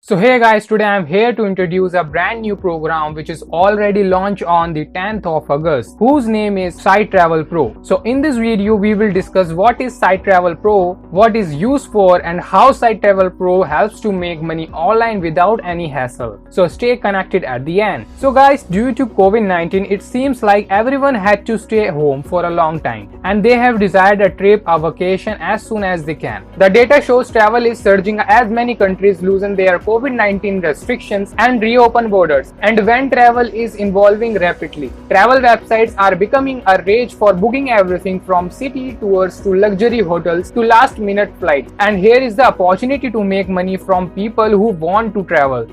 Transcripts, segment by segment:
So hey guys, today I'm here to introduce a brand new program which is already launched on the 10th of August, whose name is SiteTravelPro. So in this video we will discuss what is SiteTravelPro, what is used for, and how SiteTravelPro helps to make money online without any hassle. So stay connected at the end. So guys, due to COVID-19 it seems like everyone had to stay home for a long time and they have desired a trip, a vacation as soon as they can. The data shows travel is surging as many countries loosen their COVID-19 restrictions and reopen borders. And when travel is evolving rapidly, travel websites are becoming a rage for booking everything from city tours to luxury hotels to last-minute flights. And here is the opportunity to make money from people who want to travel.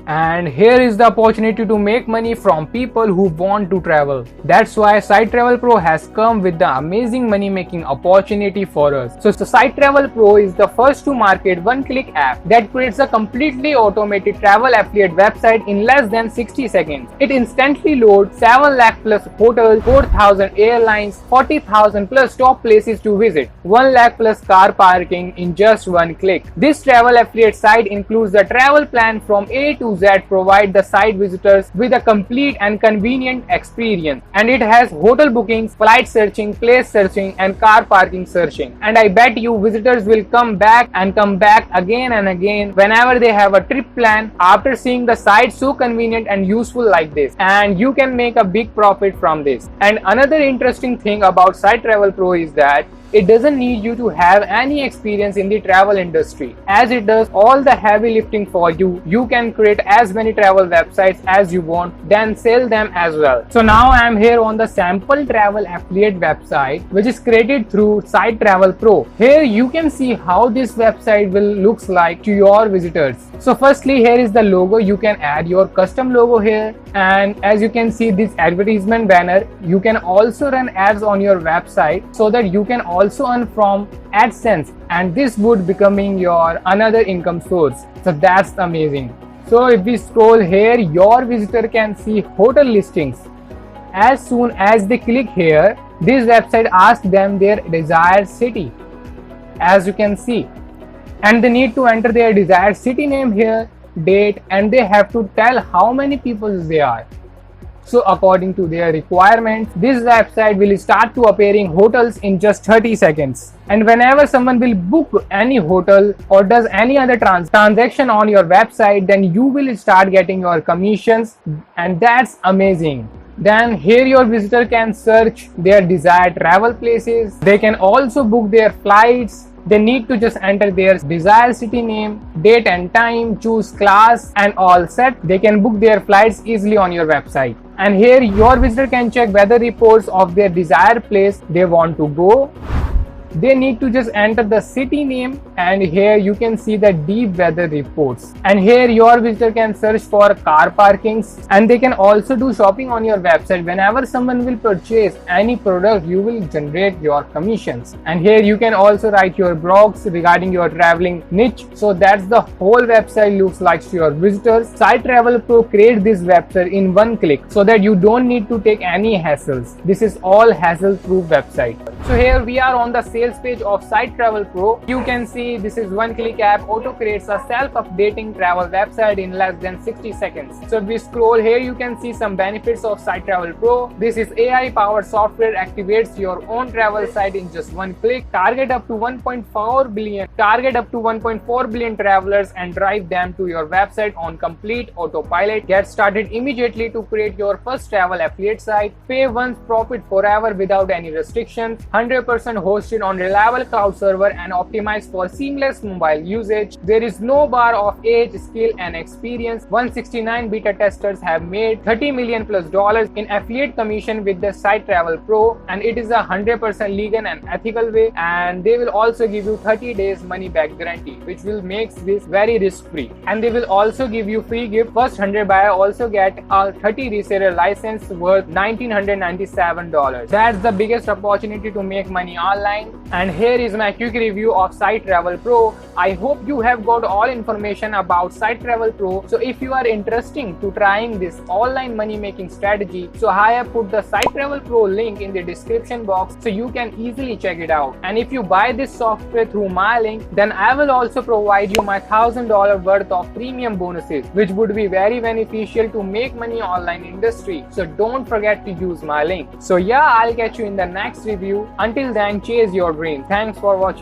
That's why SiteTravelPro has come with the amazing money-making opportunity for us. So SiteTravelPro is the first to market one-click app that creates a completely automated travel affiliate website in less than 60 seconds. It instantly loads 7 lakh plus hotels, 4,000 airlines, 40,000 plus top places to visit, 1 lakh plus car parking in just one click. This travel affiliate site includes the travel plan from A to Z, provide the site visitors with a complete and convenient experience. And it has hotel bookings, flight searching, place searching, and car parking searching. And I bet you visitors will come back again and again whenever they have a trip plan after seeing the site so convenient and useful like this, and you can make a big profit from this. And another interesting thing about SiteTravelPro is that it doesn't need you to have any experience in the travel industry, as it does all the heavy lifting for you. You can create as many travel websites as you want, then sell them as well. So now I am here on the sample travel affiliate website which is created through SiteTravelPro. Here you can see how this website will looks like to your visitors. So firstly, here is the logo. You can add your custom logo here, and as you can see this advertisement banner, you can also run ads on your website so that you can also earn from AdSense, and this would becoming your another income source. So that's amazing. So if we scroll here, your visitor can see hotel listings. As soon as they click here, this website asks them their desired city, as you can see, and they need to enter their desired city name here, date, and they have to tell how many people they are. So according to their requirements, this website will start to appearing hotels in just 30 seconds. And whenever someone will book any hotel or does any other transaction on your website, then you will start getting your commissions, and that's amazing. Then here your visitor can search their desired travel places. They can also book their flights. They need to just enter their desired city name, date and time, choose class, and all set. They can book their flights easily on your website. And here your visitor can check weather reports of their desired place they want to go. They need to just enter the city name, and here you can see the deep weather reports. And here your visitor can search for car parkings, and they can also do shopping on your website. Whenever someone will purchase any product, you will generate your commissions. And here you can also write your blogs regarding your traveling niche. So that's the whole website looks like to your visitors. SiteTravelPro create this website in one click so that you don't need to take any hassles. This is all hassle-proof website. So here we are on the sales page of SiteTravelPro. You can see this is one-click app. Auto creates a self-updating travel website in less than 60 seconds. So if we scroll here, you can see some benefits of SiteTravelPro. This is AI-powered software, activates your own travel site in just one click. Target up to 1.4 billion travelers and drive them to your website on complete autopilot. Get started immediately to create your first travel affiliate site. Pay once, profit forever without any restrictions. 100% hosted on reliable cloud server and optimized for seamless mobile usage. There is no bar of age, skill, and experience. 169 beta testers have made $30 million plus in affiliate commission with the SiteTravelPro, and it is a 100% legal and ethical way. And they will also give you 30 days money back guarantee, which will make this very risk free. And they will also give you free gift. First 100 buyer also get a 30 reseller license worth $1,997. That's the biggest opportunity to make money online. And here is my quick review of SiteTravelPro. I hope you have got all information about SiteTravelPro. So if you are interested to trying this online money making strategy, so I have put the SiteTravelPro link in the description box so you can easily check it out. And if you buy this software through my link, then I will also provide you my $1,000 worth of premium bonuses, which would be very beneficial to make money online industry. So don't forget to use my link. So yeah, I'll catch you in the next review. Until then, chase your dream. Thanks for watching.